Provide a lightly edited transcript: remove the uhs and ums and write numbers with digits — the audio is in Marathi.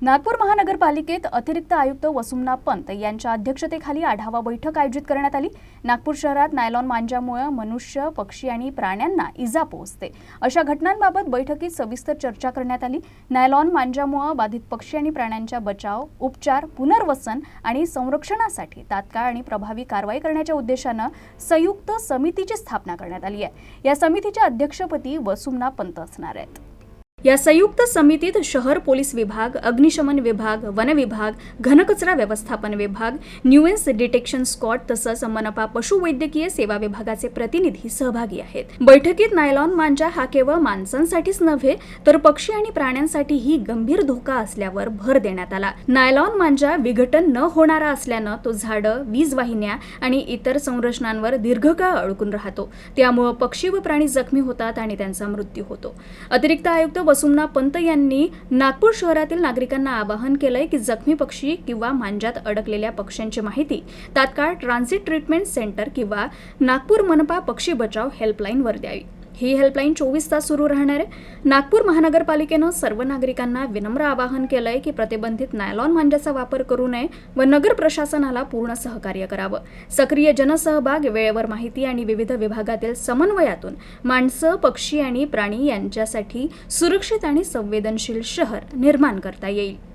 नागपूर महानगरपालिकेत अतिरिक्त आयुक्त वसुमना पंत यांच्या अध्यक्षतेखाली आढावा बैठक आयोजित करण्यात आली। नागपूर शहरात नायलॉन मांजामुळे मनुष्य, पक्षी आणि प्राण्यांना इजा पोहोचते अशा घटनांबाबत बैठकीत सविस्तर चर्चा करण्यात आली। नायलॉन मांजामुळे बाधित पक्षी आणि प्राण्यांच्या बचाव, उपचार, पुनर्वसन आणि संरक्षणासाठी तात्काळ आणि प्रभावी कारवाई करण्याच्या उद्देशाने संयुक्त समितीची स्थापना करण्यात आली आहे। या समितीच्या अध्यक्षपदी वसुमना पंत असणार आहेत। या संयुक्त समितीत शहर पोलीस विभाग, अग्निशमन विभाग, वन विभाग, घनकचरा व्यवस्थापन विभाग, न्यूएन्स डिटेक्शन स्क्वॉड तसंच मनपा पशुवैद्यकीय सेवा विभागाचे प्रतिनिधी सहभागी आहेत। बैठकीत नायलॉन मांजा हा केवळ माणसांसाठीच नव्हे तर पक्षी आणि प्राण्यांसाठीही गंभीर धोका असल्यावर भर देण्यात आला। नायलॉन मांजा विघटन न होणारा असल्याने तो झाडं, वीज वाहिन्या आणि इतर संरचनांवर दीर्घकाळ अडकून राहतो। त्यामुळे पक्षी व प्राणी जखमी होतात आणि त्यांचा मृत्यू होतो। अतिरिक्त आयुक्त वसुमना पंत यांनी नागपूर शहरातील नागरिकांना आवाहन केलंय की जखमी पक्षी किंवा मांजात अडकलेल्या पक्ष्यांची माहिती तात्काळ ट्रान्झिट ट्रीटमेंट सेंटर किंवा नागपूर मनपा पक्षी बचाव हेल्पलाईनवर द्यावी। ही हेल्पलाईन 24 तास सुरू राहणार आहे। नागपूर महानगरपालिकेने सर्व नागरिकांना विनम्र आवाहन केलंय की प्रतिबंधित नायलॉन मांजाचा वापर करू नये व नगर प्रशासनाला पूर्ण सहकार्य करावं। सक्रिय जनसहभाग, वेळेवर माहिती आणि विविध विभागातील समन्वयातून माणसं, पक्षी आणि प्राणी यांच्यासाठी सुरक्षित आणि संवेदनशील शहर निर्माण करता येईल।